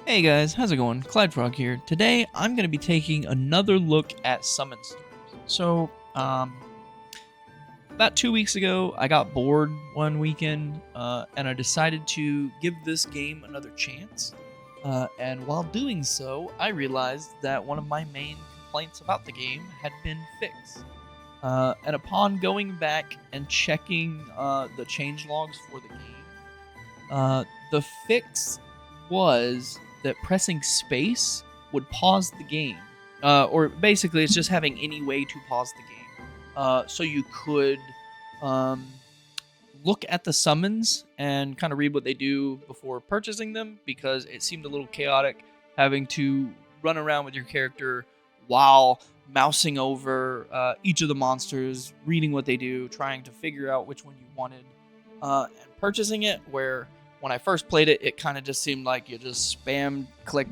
Hey guys, how's it going? 𝐸𝐵𝐺 here. Today I'm going to be taking another look at Summonsters. So, about 2 weeks ago, I got bored one weekend, and I decided to give this game another chance. And while doing so, I realized that one of my main complaints about the game had been fixed. And upon going back and checking the changelogs for the game, the fix was that pressing space would pause the game. Or basically, it's just having any way to pause the game. So you could look at the summons and kind of read what they do before purchasing them, because it seemed a little chaotic having to run around with your character while mousing over each of the monsters, reading what they do, trying to figure out which one you wanted, and purchasing it, where when I first played it, it kind of just seemed like you just spam click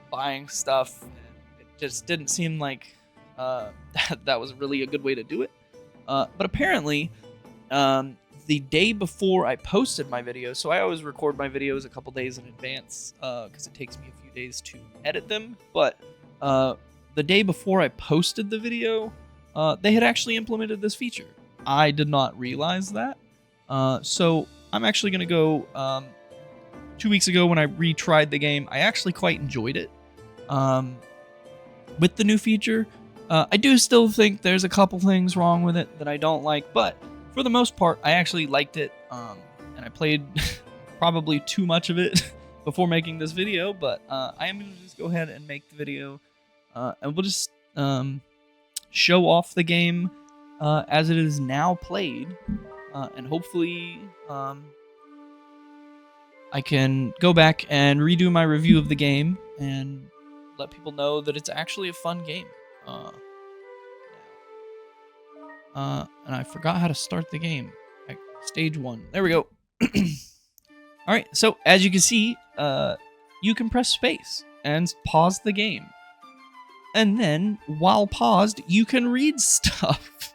buying stuff. And it just didn't seem like that was really a good way to do it. But apparently, the day before I posted my video, so I always record my videos a couple days in advance because it takes me a few days to edit them. But the day before I posted the video, they had actually implemented this feature. I did not realize that. So I'm actually going to go... 2 weeks ago when I retried the game, I actually quite enjoyed it. With the new feature, I do still think there's a couple things wrong with it that I don't like, but for the most part, I actually liked it. And I played probably too much of it before making this video, but I am going to just go ahead and make the video. And we'll just show off the game as it is now played. And hopefully... I can go back and redo my review of the game and let people know that it's actually a fun game. And I forgot how to start the game. Stage 1. There we go. Alright, so as you can see, you can press space and pause the game. And then, while paused, you can read stuff.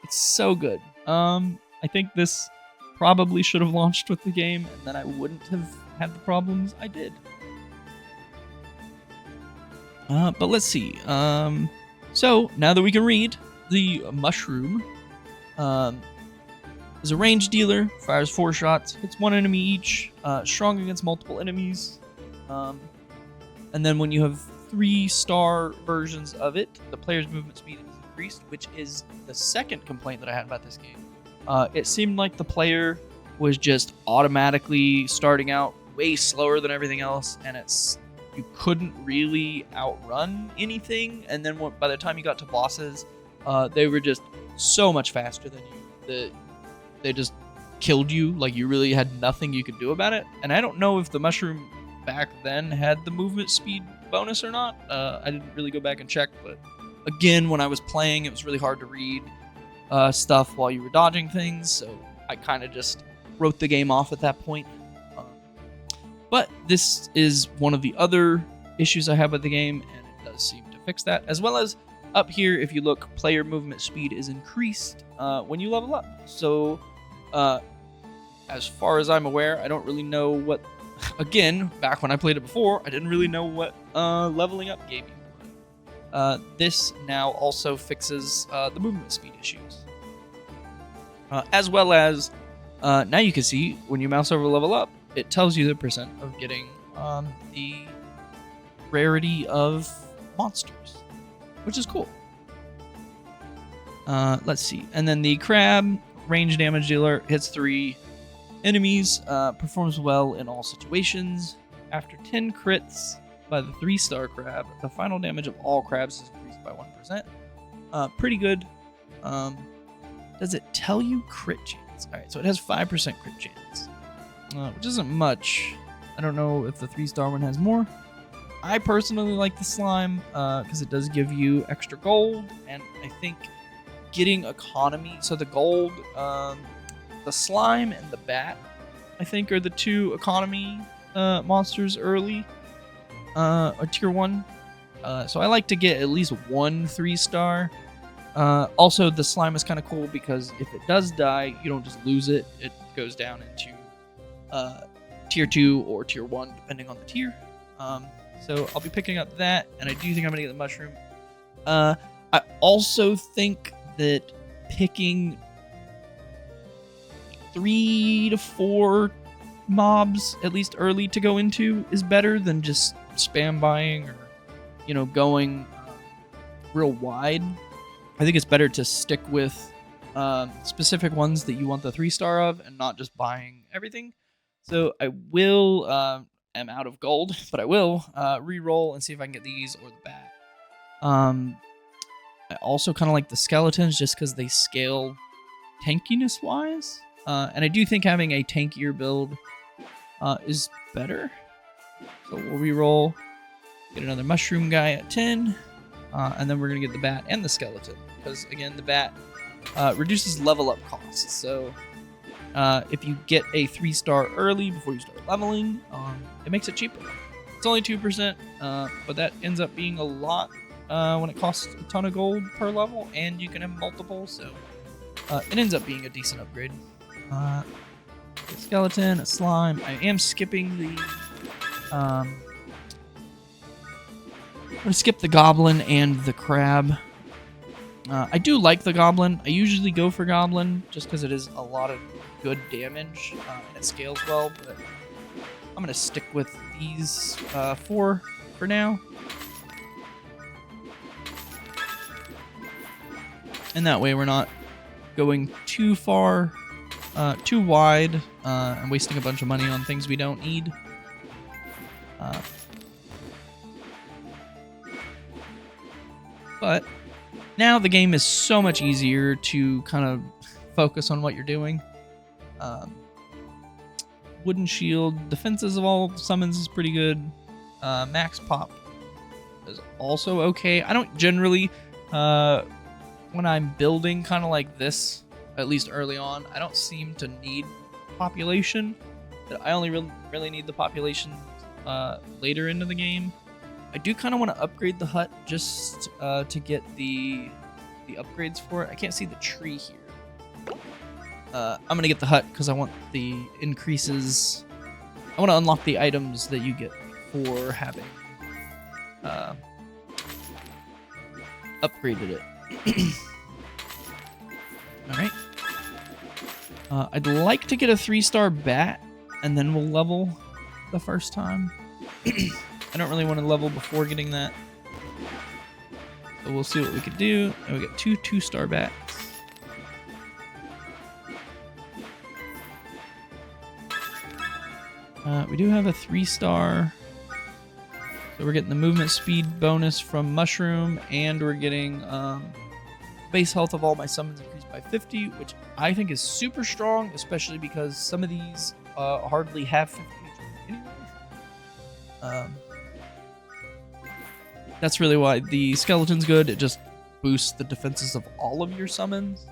It's so good. I think this... probably should have launched with the game, and then I wouldn't have had the problems I did. But let's see. So, now that we can read, the mushroom is a range dealer, fires 4 shots, hits 1 enemy each, strong against multiple enemies. And then when you have 3-star versions of it, the player's movement speed is increased, which is the second complaint that I had about this game. It seemed like the player was just automatically starting out way slower than everything else, and you couldn't really outrun anything. And then by the time you got to bosses, they were just so much faster than you that they just killed you. Like, you really had nothing you could do about it. And I don't know if the mushroom back then had the movement speed bonus or not. I didn't really go back and check, but again, when I was playing, it was really hard to read stuff while you were dodging things, so I kind of just wrote the game off at that point. But this is one of the other issues I have with the game, and it does seem to fix that. As well as up here, if you look, player movement speed is increased when you level up. So as far as I'm aware, I don't really know what... Again, back when I played it before, I didn't really know what leveling up gave you. This now also fixes the movement speed issues. As well as, now you can see, when you mouse over level up, it tells you the percent of getting the rarity of monsters, which is cool. Let's see. And then the crab, range damage dealer, hits 3 enemies, performs well in all situations. After 10 crits by the 3-star crab, the final damage of all crabs is increased by 1%. Pretty good. Does it tell you crit chance? Alright, so it has 5% crit chance, which isn't much. I don't know if the 3-star one has more. I personally like the slime because it does give you extra gold, and I think getting economy, so the gold, the slime and the bat, I think, are the 2 economy monsters early. Or tier 1. So I like to get at least 1 3-star. Also, the slime is kind of cool because if it does die, you don't just lose it. It goes down into tier 2 or tier 1, depending on the tier. So I'll be picking up that, and I do think I'm gonna get the mushroom. I also think that picking 3 to 4 mobs at least early to go into is better than just spam buying or, you know, going real wide. I think it's better to stick with specific ones that you want the 3-star of and not just buying everything. So I will, am out of gold, but I will re-roll and see if I can get these or the bat. I also kind of like the skeletons just because they scale tankiness wise. And I do think having a tankier build is better. So we'll re-roll, get another mushroom guy at 10, and then we're going to get the bat and the skeleton. Because again, the bat reduces level up costs. So if you get a 3-star early before you start leveling, it makes it cheaper. It's only 2%, but that ends up being a lot when it costs a ton of gold per level, and you can have multiple, so it ends up being a decent upgrade. A skeleton, a slime. I am skipping the I'm gonna skip the goblin and the crab. I do like the goblin. I usually go for goblin just because it is a lot of good damage and it scales well, but I'm gonna stick with these 4 for now. And that way we're not going too far, too wide, and wasting a bunch of money on things we don't need. But now the game is so much easier to kind of focus on what you're doing. Wooden shield, defenses of all summons is pretty good. Max pop is also okay. I don't generally, when I'm building kind of like this, at least early on, I don't seem to need population. I only really need the population later into the game. I do kind of want to upgrade the hut just to get the upgrades for it. I can't see the tree here. I'm going to get the hut because I want the increases. I want to unlock the items that you get for having upgraded it. Alright. I'd like to get a 3-star bat, and then we'll level the first time. I don't really want to level before getting that. So we'll see what we could do. And we get 2 2-star bats. We do have a 3-star. So we're getting the movement speed bonus from Mushroom, and we're getting base health of all my summons increased by 50, which I think is super strong, especially because some of these hardly have 50 anyway. That's really why the skeleton's good. It just boosts the defenses of all of your summons.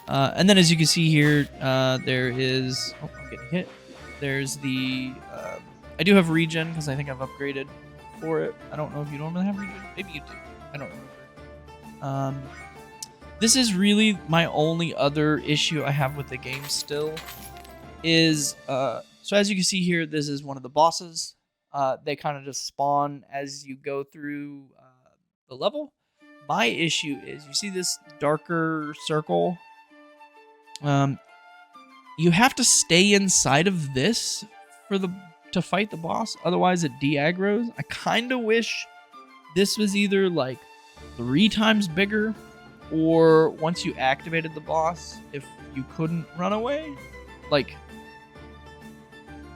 And then as you can see here, there is... Oh, I'm getting hit. There's the... I do have regen because I think I've upgraded for it. I don't know if you normally have regen. Maybe you do. I don't remember. This is really my only other issue I have with the game still. Is... so as you can see here, this is one of the bosses. They kind of just spawn as you go through the level. My issue is, you see this darker circle? You have to stay inside of this to fight the boss, otherwise it de-aggroes. I kind of wish this was either like 3 times bigger, or once you activated the boss, if you couldn't run away. Like,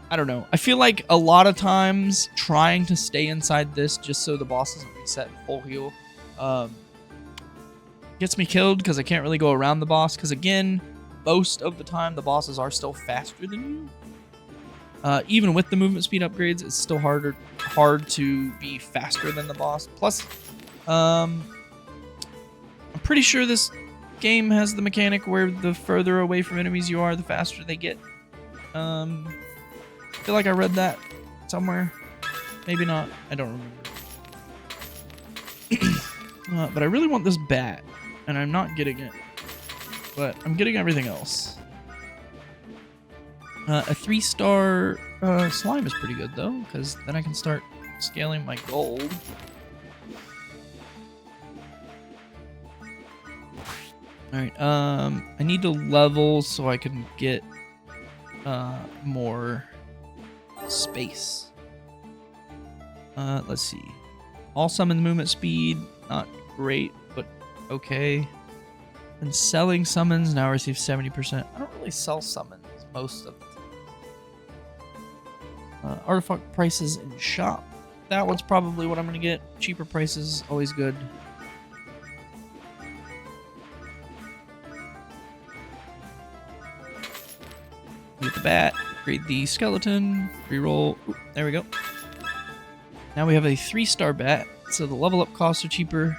I don't know. I feel like a lot of times trying to stay inside this just so the boss doesn't reset full heal gets me killed because I can't really go around the boss. Because again, most of the time the bosses are still faster than you. Even with the movement speed upgrades, it's still hard to be faster than the boss. Plus, I'm pretty sure this game has the mechanic where the further away from enemies you are, the faster they get. I feel like I read that somewhere. Maybe not. I don't remember. But I really want this bat, and I'm not getting it. But I'm getting everything else. A 3-star slime is pretty good though, because then I can start scaling my gold. Alright, I need to level so I can get more space. Let's see. All summon movement speed, not great, but okay. And selling summons now receive 70%. I don't really sell summons most of the time. Artifact prices in shop. That one's probably what I'm gonna get. Cheaper prices, always good. Get the bat, upgrade the skeleton, reroll. Ooh, there we go. Now we have a 3-star bat, so the level up costs are cheaper.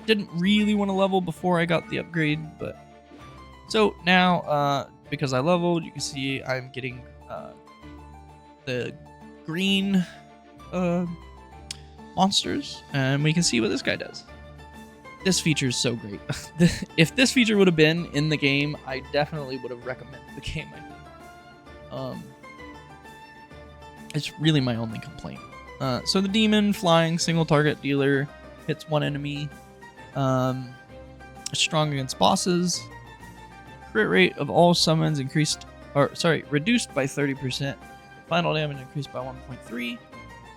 Didn't really want to level before I got the upgrade, but so now because I leveled, you can see I'm getting the green monsters, and we can see what this guy does. This feature is so great. If this feature would have been in the game, I definitely would have recommended the game. I think it's really my only complaint. So the demon flying single target dealer hits one enemy. Strong against bosses. Crit rate of all summons reduced by 30%. Final damage increased by 1.3.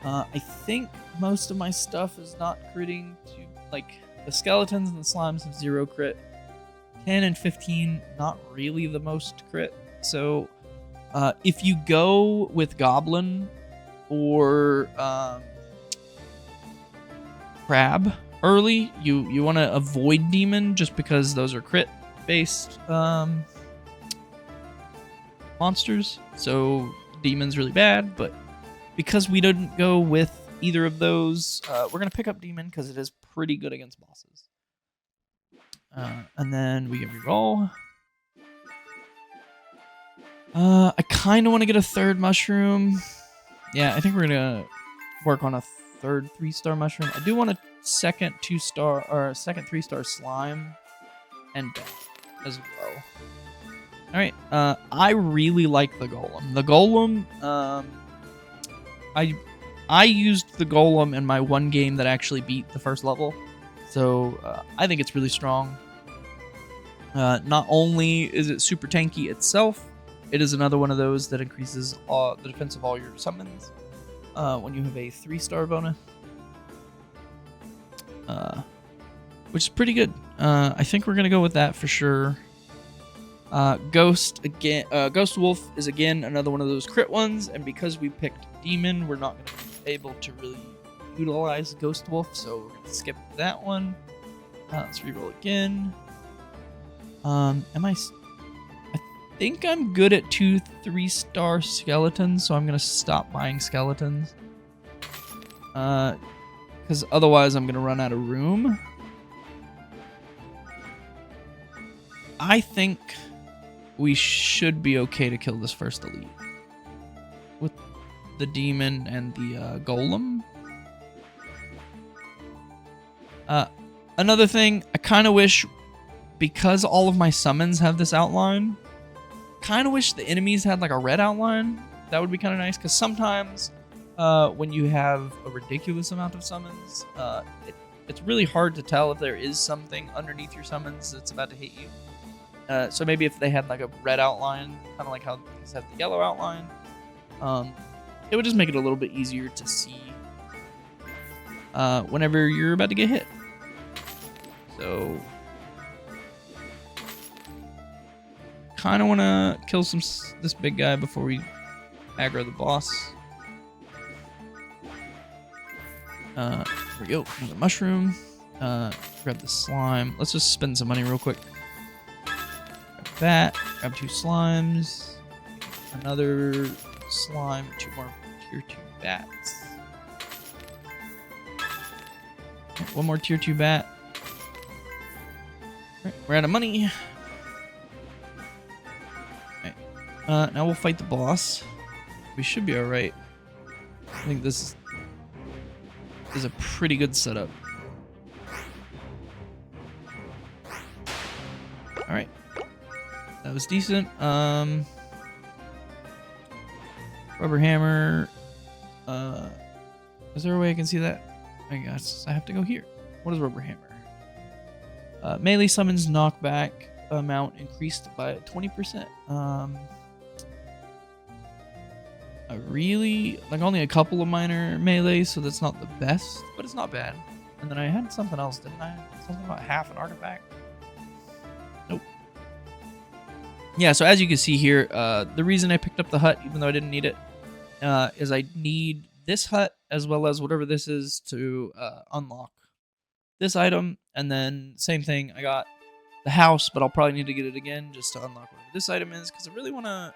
I think most of my stuff is not critting to, like, the skeletons and the slimes have 0 crit. 10 and 15, not really the most crit. So if you go with Goblin or Crab early, you want to avoid Demon just because those are crit based monsters. So Demon's really bad, but because we didn't go with either of those, we're going to pick up Demon because it is pretty good against bosses. And then we get reroll. I kind of want to get a 3rd mushroom. Yeah, I think we're going to work on a 3rd 3-star mushroom. I do want a 2nd 2-star or a 2nd 3-star slime and bat as well. All right, I really like the golem. The golem, I used the golem in my one game that actually beat the 1st level, so I think it's really strong. Not only is it super tanky itself, it is another one of those that increases the defense of all your summons when you have a 3-star bonus, which is pretty good. I think we're gonna go with that for sure. Ghost Wolf is again another one of those crit ones, and because we picked Demon, we're not going to be able to really utilize Ghost Wolf, so we're going to skip that one. Let's reroll again. I think I'm good at 2 3-star skeletons, so I'm going to stop buying skeletons. Because otherwise I'm going to run out of room. I think we should be okay to kill this first elite with the demon and the golem. Another thing, I kind of wish, because all of my summons have this outline, kind of wish the enemies had like a red outline. That would be kind of nice, because sometimes when you have a ridiculous amount of summons, it's really hard to tell if there is something underneath your summons that's about to hit you. So maybe if they had like a red outline, kind of like how these have the yellow outline, it would just make it a little bit easier to see whenever you're about to get hit. So, kind of want to kill this big guy before we aggro the boss. Here we go. Another mushroom. Grab the slime. Let's just spend some money real quick. That, grab 2 slimes, another slime, 2 more tier 2 bats. Okay, 1 more tier 2 bat. Alright, we're out of money. Alright, now we'll fight the boss. We should be alright. I think this is a pretty good setup. Alright. That was decent. Rubber hammer. Is there a way I can see that? I guess I have to go here. What is rubber hammer? Melee summons knockback amount increased by 20%. I really like only a couple of minor melee, so that's not the best, but it's not bad. And then I had something else, didn't I? Something about half an artifact. Nope. Yeah, so as you can see here, the reason I picked up the hut, even though I didn't need it, is I need this hut as well as whatever this is to unlock this item. And then same thing, I got the house, but I'll probably need to get it again just to unlock whatever this item is, because I really want to...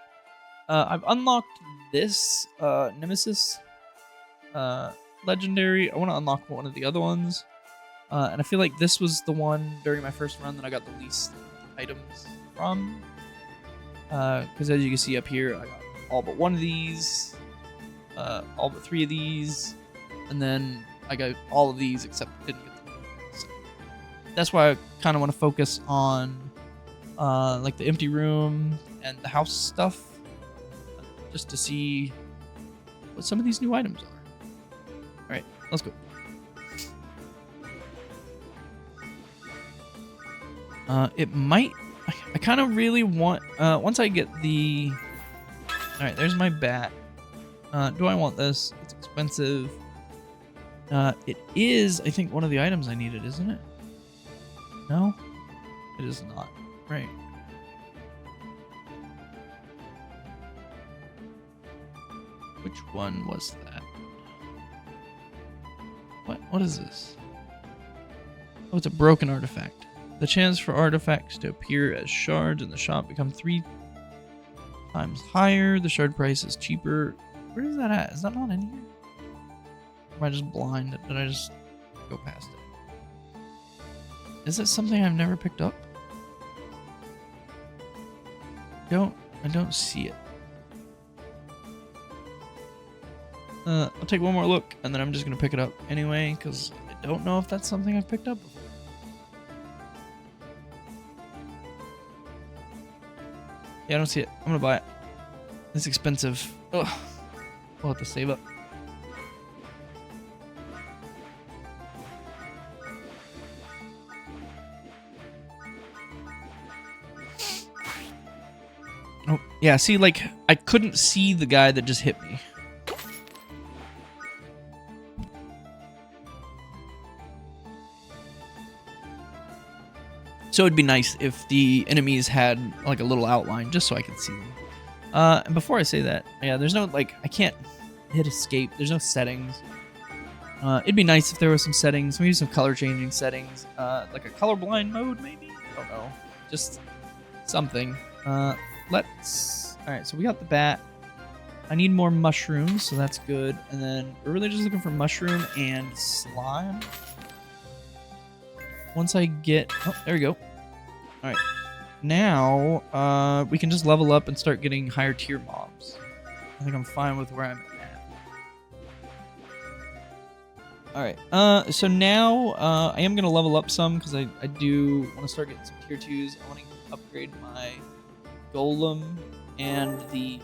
I've unlocked this Nemesis legendary. I want to unlock one of the other ones. And I feel like this was the one during my first run that I got the least items from. Because as you can see up here, I got all but one of these, all but 3 of these, and then I got all of these except didn't get them. So that's why I kind of want to focus on like the empty room and the house stuff, just to see what some of these new items are. All right, let's go. It might... I kind of really want... once I get the... Alright, there's my bat. Do I want this? It's expensive. It is, I think, one of the items I needed, isn't it? No? It is not. Right. Which one was that? What is this? Oh, it's a broken artifact. The chance for artifacts to appear as shards in the shop become 3 times higher. The shard price is cheaper. Where is that at? Is that not in here? Or am I just blind? Did I just go past it? Is it something I've never picked up? I don't see it. I'll take one more look, and then I'm just gonna pick it up anyway, because I don't know if that's something I've picked up before. Yeah, I don't see it. I'm gonna buy it. It's expensive. Ugh. We'll have to save up. Oh, yeah, see, like, I couldn't see the guy that just hit me. So it'd be nice if the enemies had like a little outline just so I could see them. And before I say that, yeah, there's no, like, I can't hit escape. There's no settings. It'd be nice if there was some settings, maybe some color changing settings, like a colorblind mode maybe? I don't know. Just something. Alright, so we got the bat. I need more mushrooms, so that's good. And then we're really just looking for mushroom and slime. Once I get... Oh, there we go. Alright. Now, we can just level up and start getting higher tier mobs. I think I'm fine with where I'm at. Alright. So now, I am going to level up some, because I do want to start getting some tier 2s. I want to upgrade my golem and the...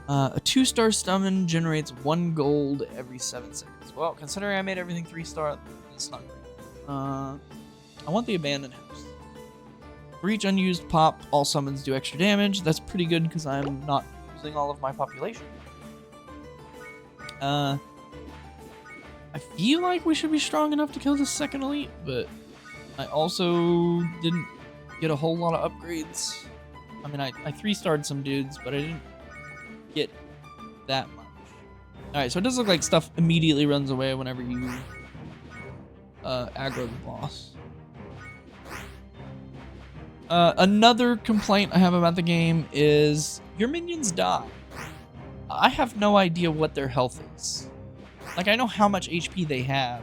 a 2-star summon generates 1 gold every 7 seconds. Well, considering I made everything 3-star, it's not great. I want the abandoned house. For each unused pop, all summons do extra damage. That's pretty good because I'm not using all of my population. I feel like we should be strong enough to kill the second elite, but I also didn't get a whole lot of upgrades. I mean, I 3-starred some dudes, but I didn't get that much. Alright, so it does look like stuff immediately runs away whenever you aggro the boss. Another complaint I have about the game is your minions die. I have no idea what their health is. Like, I know how much HP they have,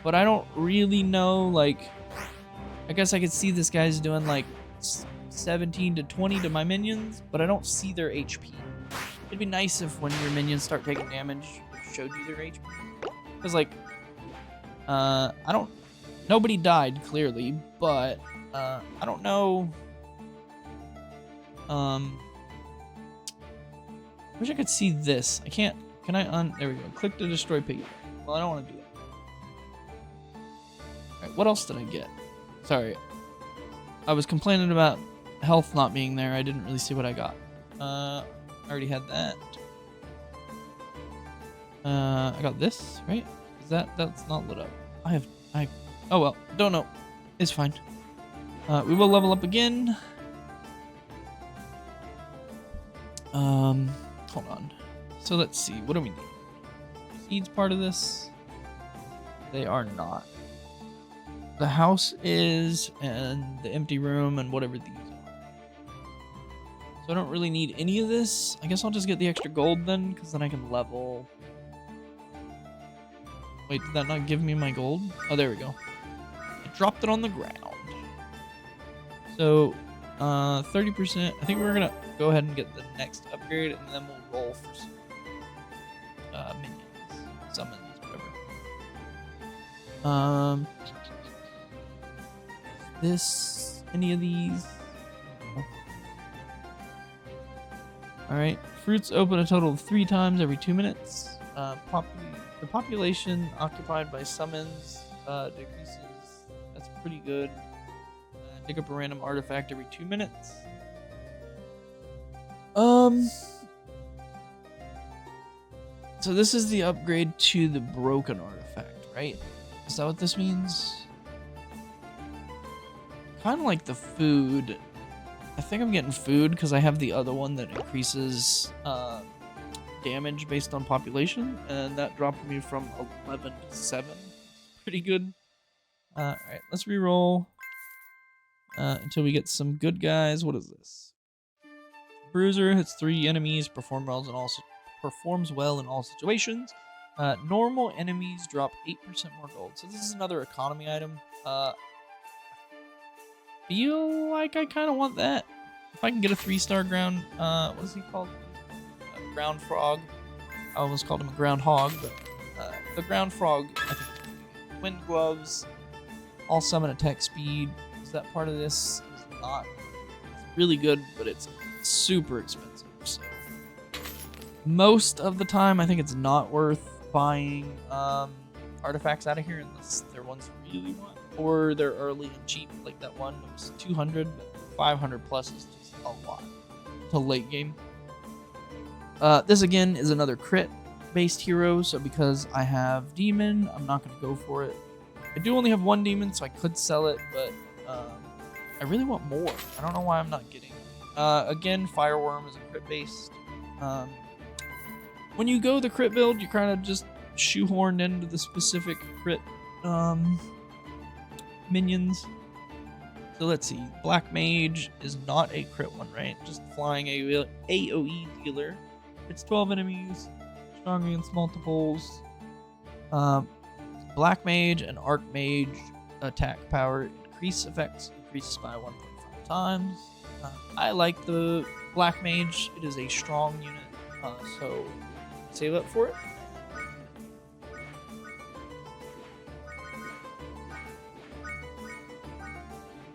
but I don't really know, like... I guess I could see this guy's doing, like, 17 to 20 to my minions, but I don't see their HP. It'd be nice if when your minions start taking damage, it showed you their HP. Because, like, nobody died, clearly, but, I don't know, Wish I could see this. I can't. Can I there we go. Click to destroy piggy. Well, I don't want to do that. Alright, what else did I get? Sorry. I was complaining about health not being there. I didn't really see what I got. I already had that. I got this, right? Is that's not lit up. Oh well, don't know. It's fine. We will level up again. Hold on. So let's see. What do we need? Seeds part of this? They are not. The house is, and the empty room, and whatever these are. So I don't really need any of this. I guess I'll just get the extra gold then, because then I can level. Wait, did that not give me my gold? Oh, there we go. I dropped it on the ground. So, 30%. I think we're gonna go ahead and get the next upgrade, and then we'll roll for some minions, summons, whatever. Any of these? No. All right. Fruits open a total of 3 times every 2 minutes. The population occupied by summons decreases. That's pretty good. Pick up a random artifact every 2 minutes. So this is the upgrade to the broken artifact, right? Is that what this means? Kind of like the food. I think I'm getting food because I have the other one that increases damage based on population, and that dropped me from 11 to 7. Pretty good. Alright, let's reroll until we get some good guys. What is this? Bruiser hits 3 enemies, performs well in all situations. Normal enemies drop 8% more gold. So this is another economy item. Feel like I kind of want that. If I can get a 3-star ground, what is he called? A ground frog. I almost called him a groundhog, but the ground frog, I think. Wind gloves, all summon attack speed. Is that part of this? It's not. It's really good, but it's super expensive. So most of the time, I think it's not worth buying artifacts out of here unless they're ones you really want, or they're early and cheap, like that one. It was 200, but 500 plus is just a lot to late game. This again is another crit-based hero, so because I have demon, I'm not going to go for it. I do only have 1 demon, so I could sell it, but I really want more. I don't know why I'm not getting it. Again, fireworm is a crit-based. When you go the crit build, you're kind of just shoehorned into the specific crit minions. So let's see. Black Mage is not a crit one, right? Just flying AoE dealer. It's 12 enemies, strong against multiples. Black Mage and Archmage attack power increase effects increases by 1.5 times. I like the Black Mage. It is a strong unit, so save up for it.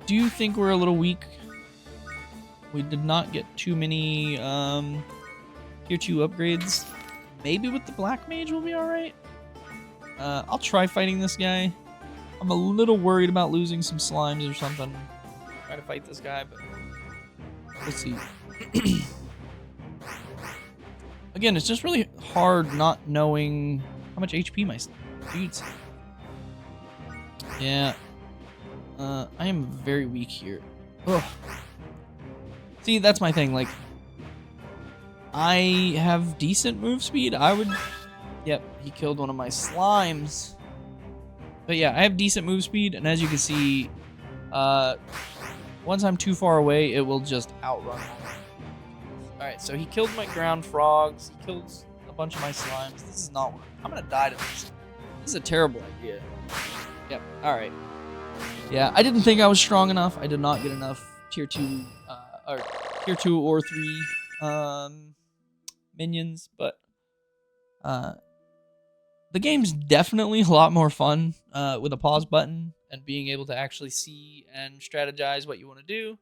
Do you think we're a little weak? We did not get too many tier 2 upgrades. Maybe with the Black Mage we'll be alright. I'll try fighting this guy. I'm a little worried about losing some slimes or something. Try to fight this guy, but we'll see. Again, it's just really hard not knowing how much HP my dudes have. Yeah. I am very weak here. Ugh. See, that's my thing. Like, I have decent move speed. I would... Yep, he killed one of my slimes. But yeah, I have decent move speed, and as you can see, once I'm too far away, it will just outrun me. Alright, so he killed my ground frogs. He killed a bunch of my slimes. This is not working. I'm gonna die to this. This is a terrible idea. Yep, alright. Yeah, I didn't think I was strong enough. I did not get enough tier 2 or 3 minions, but the game's definitely a lot more fun with a pause button and being able to actually see and strategize what you want to do.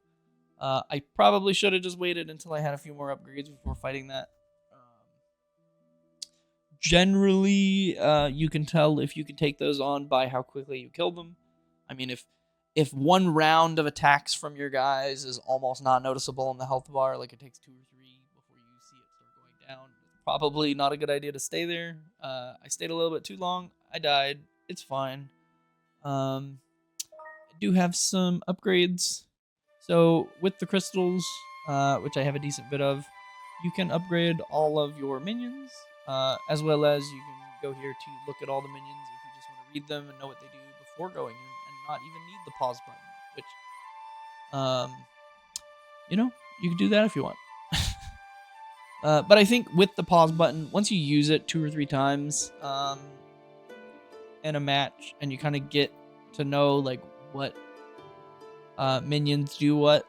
I probably should have just waited until I had a few more upgrades before fighting that. Generally, you can tell if you can take those on by how quickly you kill them. I mean, if one round of attacks from your guys is almost not noticeable in the health bar, like it takes 2 or 3 before you see it start going down, it's probably not a good idea to stay there. I stayed a little bit too long. I died. It's fine. I do have some upgrades. So with the crystals, which I have a decent bit of, you can upgrade all of your minions, as well as you can go here to look at all the minions if you just want to read them and know what they do before going in, and not even need the pause button, which, you know, you can do that if you want. But I think with the pause button, once you use it 2 or 3 times in a match, and you kind of get to know like what minions do what,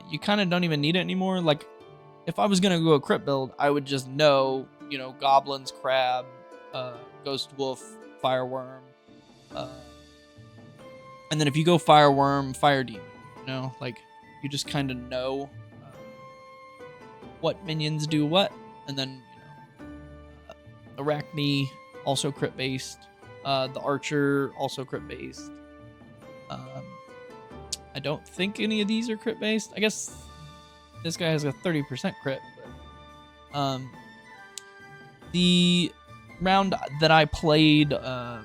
you kind of don't even need it anymore. Like, if I was gonna go a crit build, I would just know, you know, goblins, crab, ghost wolf, fireworm, and then if you go fireworm, fire demon, you know, like you just kind of know what minions do what, and then, you know, Arachne also crit based, the archer also crit based. I don't think any of these are crit based. I guess this guy has a 30% crit. But, the round that I played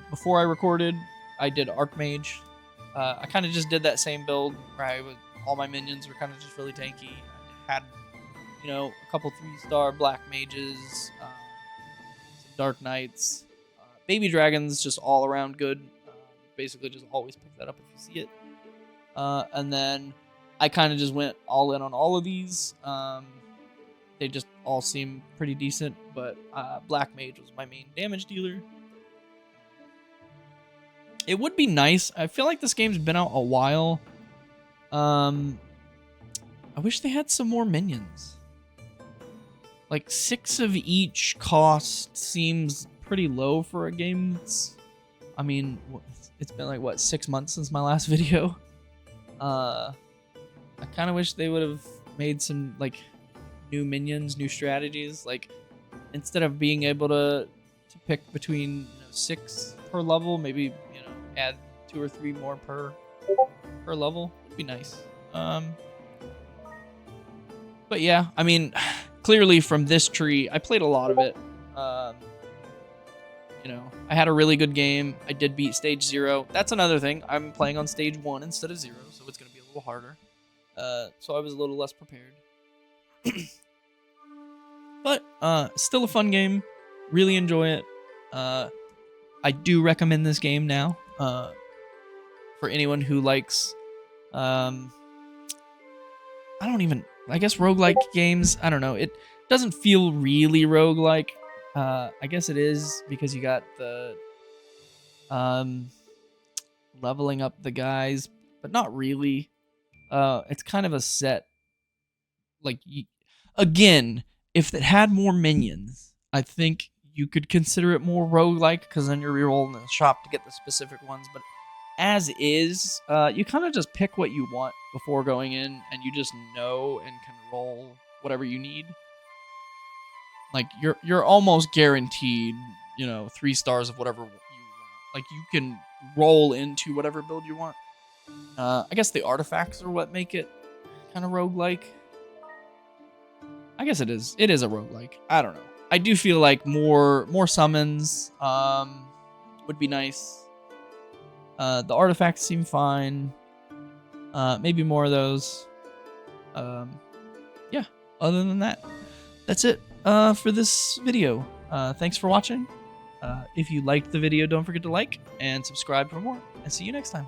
before I recorded, I did Archmage. I kind of just did that same build where all my minions were kind of just really tanky. I had, you know, a couple 3-star black mages, some dark knights, baby dragons, just all around good. Basically, just always pick that up if you see it. And then I kind of just went all in on all of these. They just all seem pretty decent, but Black Mage was my main damage dealer. It would be nice. I feel like this game's been out a while. I wish they had some more minions. Like 6 of each cost seems pretty low for a game that's... I mean, it's been like, what, 6 months since my last video? I kind of wish they would have made some, like, new minions, new strategies. Like, instead of being able to pick between, you know, 6 per level, maybe, you know, add 2 or 3 more per level. Would be nice. But yeah, I mean, clearly from this tree, I played a lot of it. You know, I had a really good game. I did beat stage 0. That's another thing. I'm playing on stage 1 instead of 0, so it's going to be a little harder. So I was a little less prepared. But still a fun game. Really enjoy it. I do recommend this game now for anyone who likes... I guess roguelike games. I don't know. It doesn't feel really roguelike. I guess it is because you got the leveling up the guys, but not really. It's kind of a set. Like, again, if it had more minions, I think you could consider it more roguelike, because then you're rerolling the shop to get the specific ones. But as is, you kind of just pick what you want before going in, and you just know and can roll whatever you need. Like, you're almost guaranteed, you know, 3 stars of whatever you want. Like, you can roll into whatever build you want. I guess the artifacts are what make it kind of roguelike. I guess it is. It is a roguelike. I don't know. I do feel like more summons would be nice. The artifacts seem fine. Maybe more of those. Yeah, other than that, that's it for this video. Thanks for watching. If you liked the video, don't forget to like and subscribe for more. And see you next time.